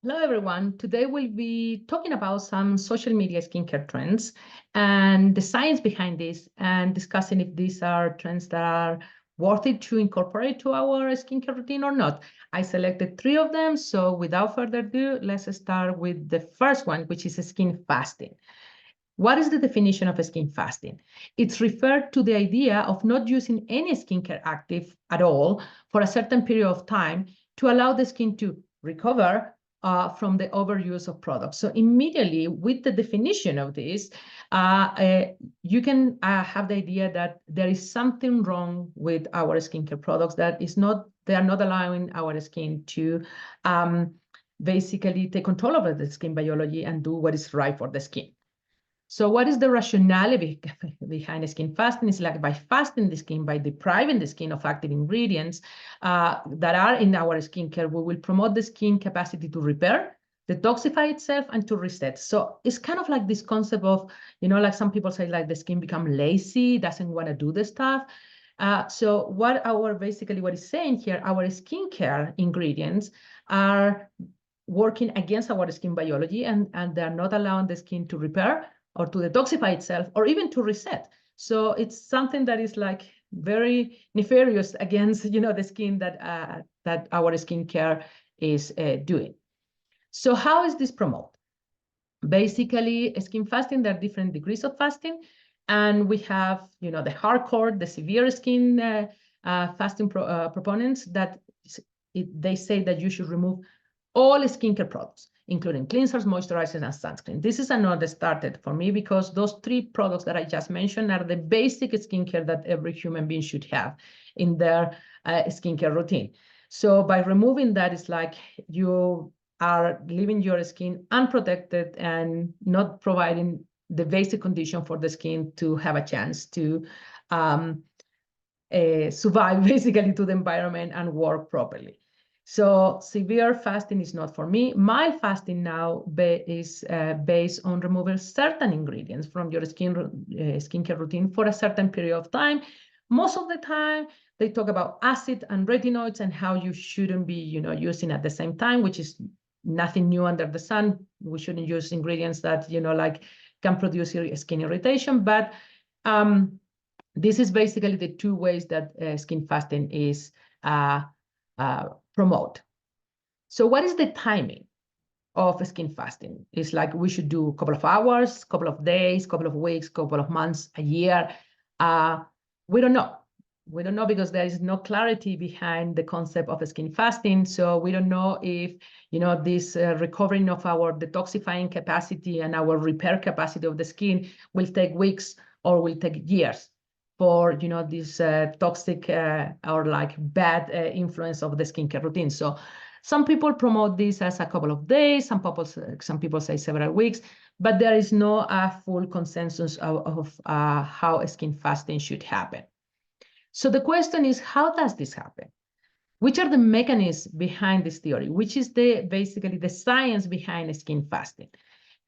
Hello, everyone. Today we'll be talking about some social media skincare trends and the science behind this, and discussing if these are trends that are worth it to incorporate to our skincare routine or not. I selected three of them. So without further ado, let's start with the first one, which is skin fasting. What is the definition of skin fasting? It's referred to the idea of not using any skincare active at all for a certain period of time to allow the skin to recover from the overuse of products. So immediately with the definition of this, you can have the idea that there is something wrong with our skincare products they are not allowing our skin to basically take control over the skin biology and do what is right for the skin. So what is the rationale behind skin fasting? It's like by fasting the skin, by depriving the skin of active ingredients that are in our skincare, we will promote the skin capacity to repair, detoxify itself, and to reset. So it's kind of like this concept of, like some people say, like the skin become lazy, doesn't want to do the stuff. So what it's saying here, our skincare ingredients are working against our skin biology, and they're not allowing the skin to repair or to detoxify itself, or even to reset. So it's something that is like very nefarious against, the skin that our skincare is doing. So how is this promoted? Basically, skin fasting, there are different degrees of fasting. And we have, the hardcore, the severe skin fasting proponents that they say that you should remove all skincare products, including cleansers, moisturizers, and sunscreen. This is another started for me because those three products that I just mentioned are the basic skincare that every human being should have in their skincare routine. So by removing that, it's like you are leaving your skin unprotected and not providing the basic condition for the skin to have a chance to survive basically to the environment and work properly. So severe fasting is not for me. Mild fasting now is based on removing certain ingredients from your skincare routine for a certain period of time. Most of the time, they talk about acid and retinoids and how you shouldn't be, using at the same time, which is nothing new under the sun. We shouldn't use ingredients that, like can produce skin irritation. But this is basically the two ways that skin fasting is promoted. So what is the timing of skin fasting? It's like we should do a couple of hours, couple of days, couple of weeks, couple of months, a year. We don't know. We don't know because there is no clarity behind the concept of skin fasting. So we don't know if, this recovering of our detoxifying capacity and our repair capacity of the skin will take weeks or will take years for, this toxic or like bad influence of the skincare routine. So some people promote this as a couple of days, some people say several weeks, but there is no full consensus of how skin fasting should happen. So the question is, how does this happen? Which are the mechanisms behind this theory? Which is basically the science behind skin fasting?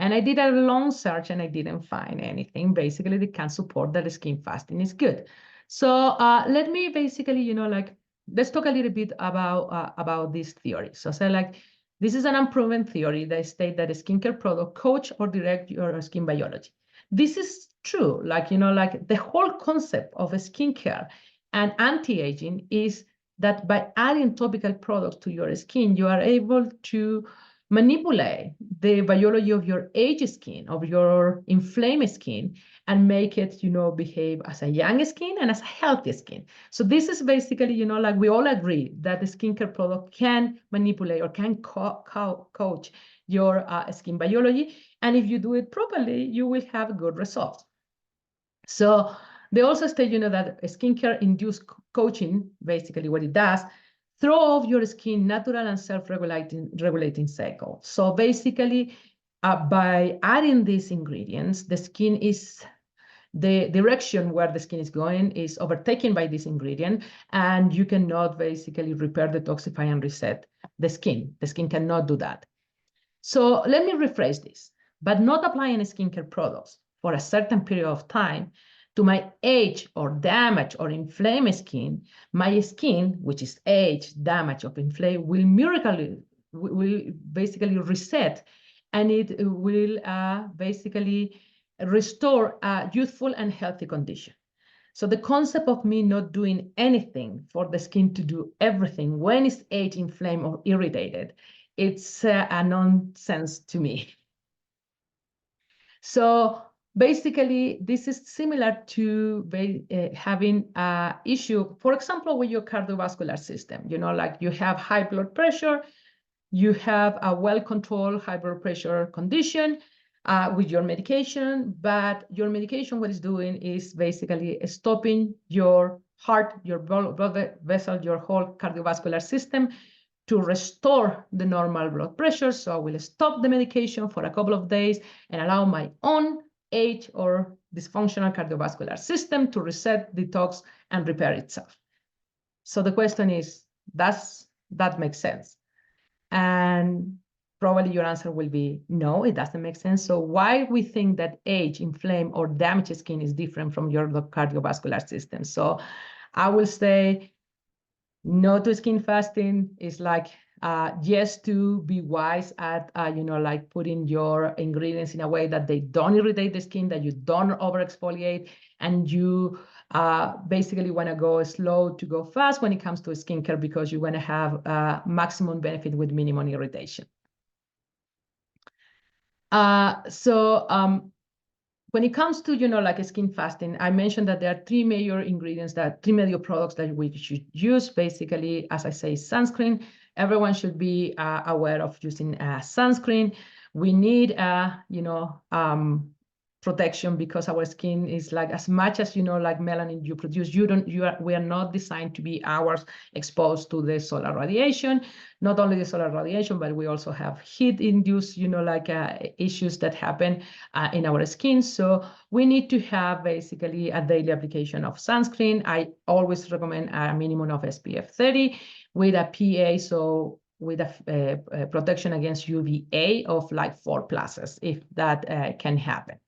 And I did a long search and I didn't find anything basically that can support that skin fasting is good. So let me basically, let's talk a little bit about this theory. So say this is an unproven theory that states that a skincare product coach or direct your skin biology. This is true. The whole concept of skincare and anti-aging is that by adding topical products to your skin, you are able to manipulate the biology of your aged skin, of your inflamed skin, and make it, behave as a young skin and as a healthy skin. So this is basically, we all agree that the skincare product can manipulate or can coach your skin biology. And if you do it properly, you will have good results. So they also state, that skincare-induced coaching, basically what it does, throw off your skin natural and self-regulating cycle. So basically, by adding these ingredients, the direction where the skin is going is overtaken by this ingredient, and you cannot basically repair, detoxify, and reset the skin. The skin cannot do that. So let me rephrase this. But not applying skincare products for a certain period of time to my aged or damaged or inflamed skin, my skin, which is aged, damaged, or inflamed, will will basically reset, and it will basically restore a youthful and healthy condition. So the concept of me not doing anything for the skin to do everything when it's aged, inflamed, or irritated, it's a nonsense to me. So basically, this is similar to having an issue, for example, with your cardiovascular system. You know, like you have high blood pressure, you have a well-controlled high blood pressure condition with your medication, but your medication, what it's doing is basically stopping your heart, your blood vessel, your whole cardiovascular system to restore the normal blood pressure. So I will stop the medication for a couple of days and allow my own age or dysfunctional cardiovascular system to reset, detox, and repair itself. So the question is, does that make sense? And probably your answer will be no, it doesn't make sense. So why we think that age, inflamed, or damaged skin is different from your cardiovascular system? So I will say no to skin fasting is like yes to be wise at like putting your ingredients in a way that they don't irritate the skin, that you don't over exfoliate, and you basically want to go slow to go fast when it comes to skincare, because you want to have maximum benefit with minimum irritation. When it comes to, like a skin fasting, I mentioned that there are three major ingredients, three major products that we should use. Basically, as I say, sunscreen. Everyone should be aware of using sunscreen. We need, protection, because our skin is like, as much as, like melanin you produce, we are not designed to be hours exposed to the solar radiation. Not only the solar radiation, but we also have heat-induced, issues that happen in our skin. So we need to have basically a daily application of sunscreen. I always recommend a minimum of SPF 30 with a PA, so with a protection against UVA of like 4+, if that can happen.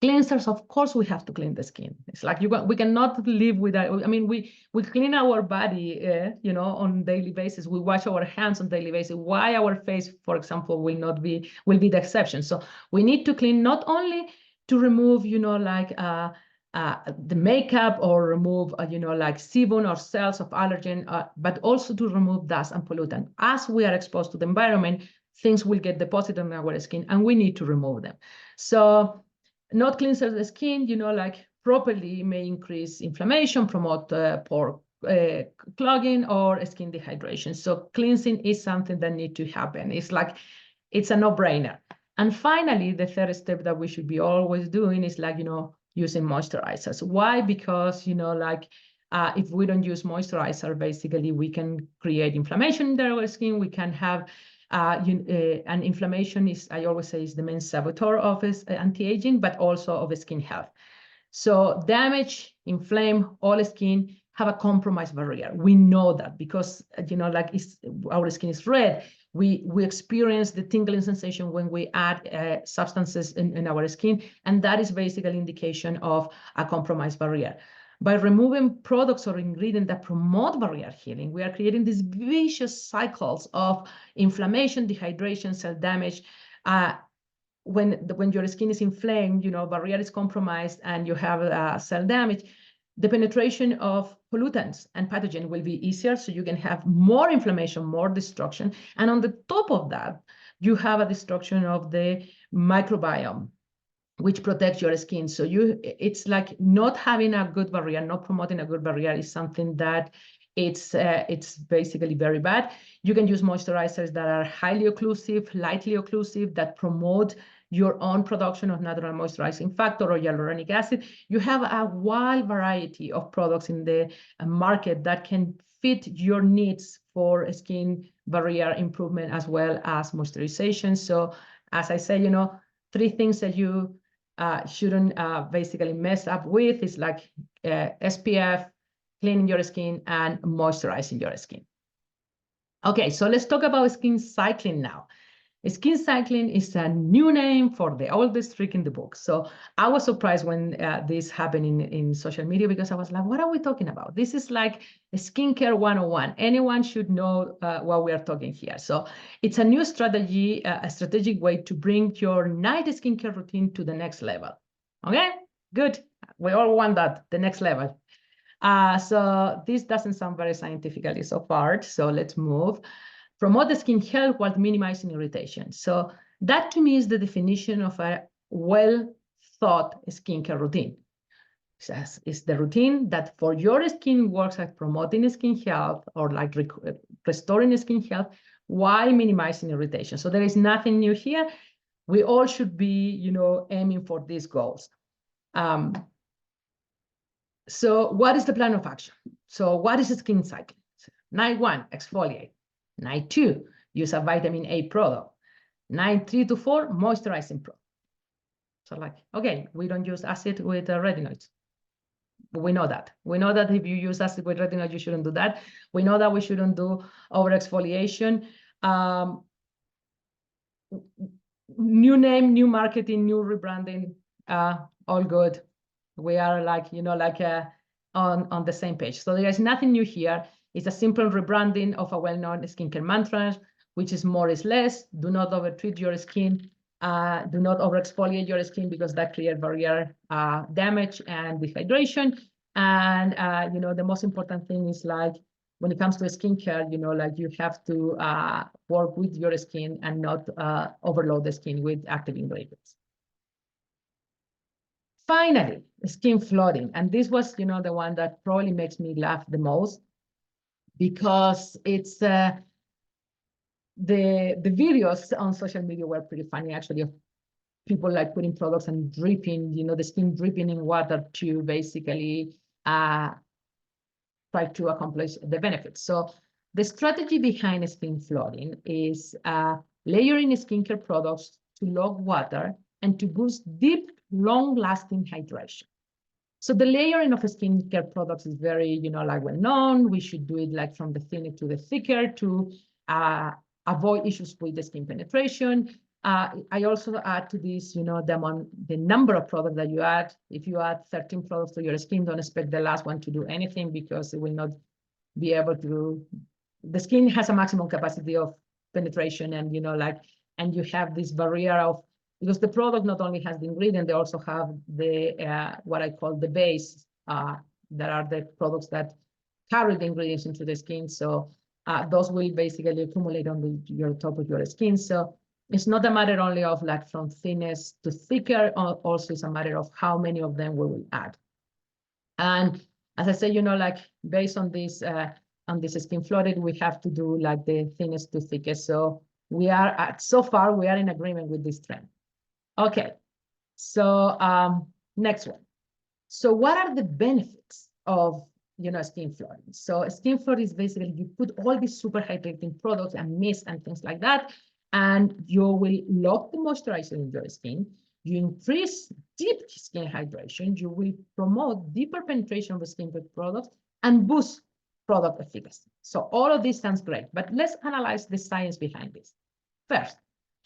Cleansers, of course, we have to clean the skin. It's like we cannot live without. I mean, we clean our body, on daily basis. We wash our hands on daily basis. Why our face, for example, will be the exception? So we need to clean, not only to remove, the makeup, or remove, like sebum or cells of allergen, but also to remove dust and pollutant. As we are exposed to the environment, things will get deposited on our skin, and we need to remove them. So not cleansing the skin, like properly, may increase inflammation, promote pore clogging, or skin dehydration. So cleansing is something that needs to happen. It's a no-brainer. And finally, the third step that we should be always doing is using moisturizers. Why? Because, if we don't use moisturizer, basically we can create inflammation in our skin. We can have and inflammation is, I always say, is the main saboteur of anti-aging, but also of skin health. So damage, inflame, all skin have a compromised barrier. We know that because, our skin is red. We experience the tingling sensation when we add substances in our skin, and that is basically indication of a compromised barrier. By removing products or ingredients that promote barrier healing, we are creating these vicious cycles of inflammation, dehydration, cell damage. When your skin is inflamed, barrier is compromised, and you have cell damage, the penetration of pollutants and pathogen will be easier, so you can have more inflammation, more destruction. And on the top of that, you have a destruction of the microbiome, which protects your skin. So it's like not having a good barrier, not promoting a good barrier is something that it's basically very bad. You can use moisturizers that are highly occlusive, lightly occlusive, that promote your own production of natural moisturizing factor or hyaluronic acid. You have a wide variety of products in the market that can fit your needs for skin barrier improvement as well as moisturization. So as I say, three things that you shouldn't basically mess up with is like SPF, cleaning your skin, and moisturizing your skin. Okay, so let's talk about skin cycling now. Skin cycling is a new name for the oldest trick in the book. So I was surprised when this happened in social media, because I was like, what are we talking about? This is like a skincare 101. Anyone should know what we are talking here. So it's a new strategy, a strategic way to bring your night skincare routine to the next level. Okay, good. We all want that, the next level. So this doesn't sound very scientifically so far. So let's move. Promote the skin health while minimizing irritation. So that to me is the definition of a well-thought skincare routine. It's the routine that for your skin works at promoting skin health or like restoring skin health while minimizing irritation. So there is nothing new here. We all should be, aiming for these goals. So what is the plan of action? So what is a skin cycling? Night 1, exfoliate. Night 2, use a vitamin A product. Night 3 to 4, moisturizing product. So like, okay, we don't use acid with retinoids. We know that. We know that if you use acid with retinoids, you shouldn't do that. We know that we shouldn't do over exfoliation. New name, new marketing, new rebranding, all good. We are like, on the same page. So there is nothing new here. It's a simple rebranding of a well-known skincare mantra, which is more is less. Do not over-treat your skin. Do not over-exfoliate your skin, because that creates barrier damage and dehydration. And, the most important thing is like, when it comes to skincare, you have to work with your skin and not overload the skin with active ingredients. Finally, skin flooding. And this was, the one that probably makes me laugh the most, because it's the videos on social media were pretty funny, actually, of people like putting products and dripping, the skin dripping in water to basically try to accomplish the benefits. So the strategy behind skin flooding is layering skincare products to lock water and to boost deep, long-lasting hydration. So the layering of skincare products is very, well known. We should do it like from the thinner to the thicker to avoid issues with the skin penetration. I also add to this, the number of products that you add. If you add 13 products to your skin, don't expect the last one to do anything, because it will not be able to. The skin has a maximum capacity of penetration, and and you have this barrier of, because the product not only has the ingredient, they also have the what I call the base, that are the products that carry the ingredients into the skin. So those will basically accumulate on your top of your skin. So it's not a matter only of like from thinnest to thicker, also it's a matter of how many of them we will add. And as I said, like based on this skin flooded, we have to do like the thinnest to thickest. So so far we are in agreement with this trend. Okay, so next one. So what are the benefits of skin flooding? So skin flooding is basically you put all these super hydrating products and mist and things like that, and you will lock the moisturizer in your skin. You increase deep skin hydration. You will promote deeper penetration of the skin with products and boost product efficacy. So all of this sounds great, but let's analyze the science behind this. First,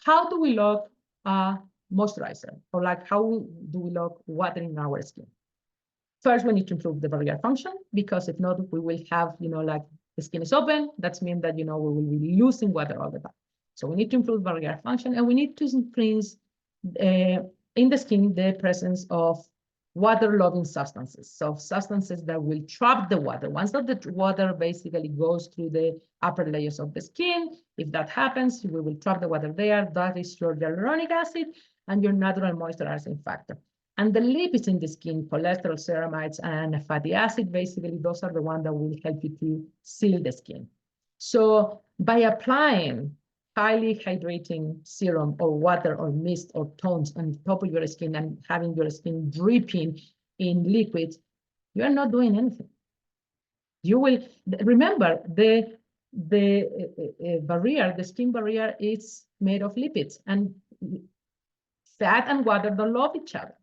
how do we lock moisturizer, or like how do we lock water in our skin? First, we need to improve the barrier function, because if not, we will have, like the skin is open. That means that, we will be losing water all the time. So we need to improve barrier function, and we need to increase in the skin the presence of water-loving substances. So substances that will trap the water. Once that the water basically goes through the upper layers of the skin, if that happens, we will trap the water there. That is your hyaluronic acid and your natural moisturizing factor. And the lipids in the skin, cholesterol, ceramides, and fatty acid, basically, those are the ones that will help you to seal the skin. So by applying highly hydrating serum or water or mist or tones on top of your skin and having your skin dripping in liquids, you are not doing anything. You will, remember, the barrier, the skin barrier is made of lipids, and fat and water don't love each other.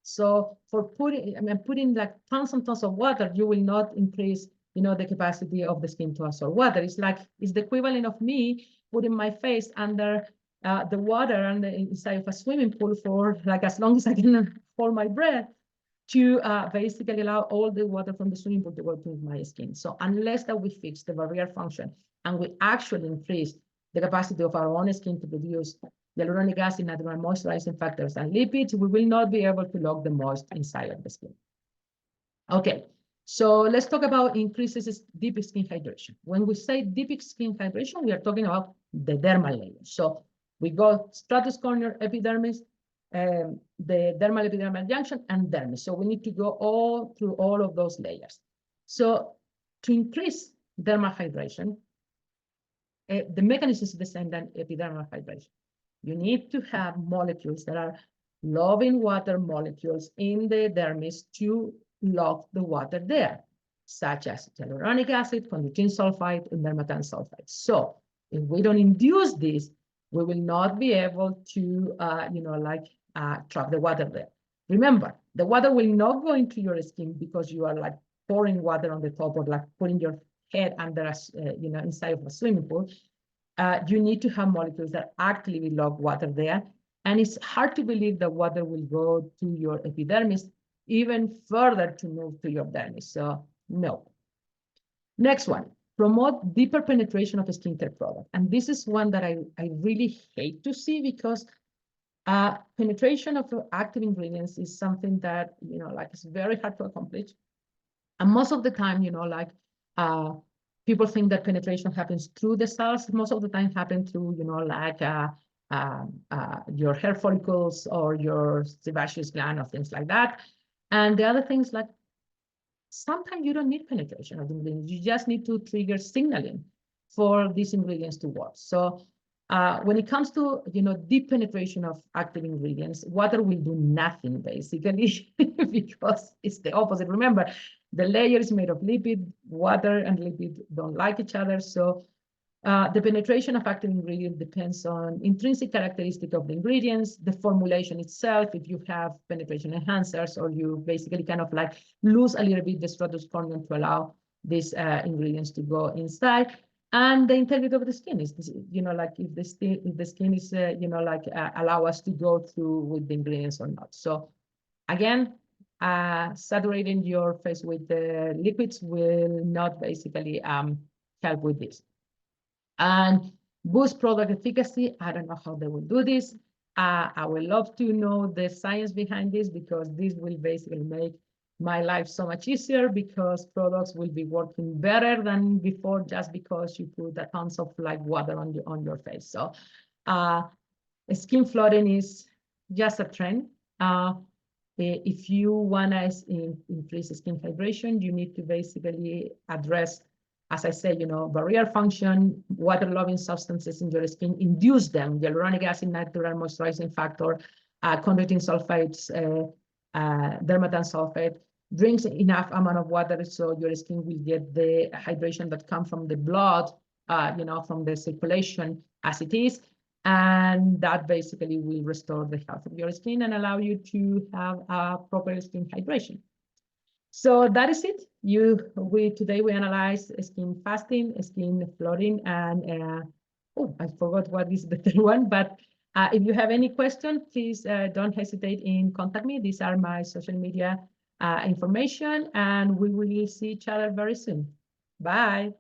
So for putting like tons and tons of water, you will not increase, the capacity of the skin to absorb water. It's the equivalent of me putting my face under the water on the inside of a swimming pool for like as long as I can hold my breath to basically allow all the water from the swimming pool to go to my skin. So unless that we fix the barrier function and we actually increase the capacity of our own skin to produce hyaluronic acid, natural moisturizing factors, and lipids, we will not be able to lock the moist inside of the skin. Okay, so let's talk about increases deep skin hydration. When we say deep skin hydration, we are talking about the dermal layer. So we go stratus corneal, epidermis, the dermal epidermal junction, and dermis. So we need to go all through all of those layers. So to increase dermal hydration, the mechanism is the same than epidermal hydration. You need to have molecules that are loving water molecules in the dermis to lock the water there, such as hyaluronic acid, conductin sulfide, and dermatan sulfide. So if we don't induce this, we will not be able to, trap the water there. Remember, the water will not go into your skin because you are like pouring water on the top or like putting your head under, inside of a swimming pool. You need to have molecules that actively lock water there. And it's hard to believe that water will go to your epidermis even further to move to your dermis. So no. Next one, promote deeper penetration of a skincare product. And this is one that I really hate to see because penetration of active ingredients is something that, it's very hard to accomplish. And most of the time, people think that penetration happens through the cells. Most of the time happens through, your hair follicles or your sebaceous gland or things like that. And the other things, like sometimes you don't need penetration of the ingredients. You just need to trigger signaling for these ingredients to work. So when it comes to, deep penetration of active ingredients, water will do nothing basically because it's the opposite. Remember, the layer is made of lipid. Water and lipid don't like each other. So the penetration of active ingredient depends on intrinsic characteristic of the ingredients, the formulation itself, if you have penetration enhancers, or you basically kind of like lose a little bit the stratus corneum to allow these ingredients to go inside. And the integrity of the skin is, if the skin is, allow us to go through with the ingredients or not. So again, saturating your face with the liquids will not basically help with this. And boost product efficacy, I don't know how they will do this. I would love to know the science behind this, because this will basically make my life so much easier, because products will be working better than before just because you put a tons of water on your face. So skin flooding is just a trend. If you want to increase skin hydration, you need to basically address, as I say, barrier function, water-loving substances in your skin, induce them, hyaluronic acid, natural moisturizing factor, conductin sulfides, dermatan sulfate. Drinks enough amount of water so your skin will get the hydration that comes from the blood, from the circulation as it is. And that basically will restore the health of your skin and allow you to have a proper skin hydration. So that is it. Today we analyzed skin fasting, skin flooding, and I forgot what is the third one. But if you have any question, please don't hesitate in contact me. These are my social media information, and we will see each other very soon. Bye.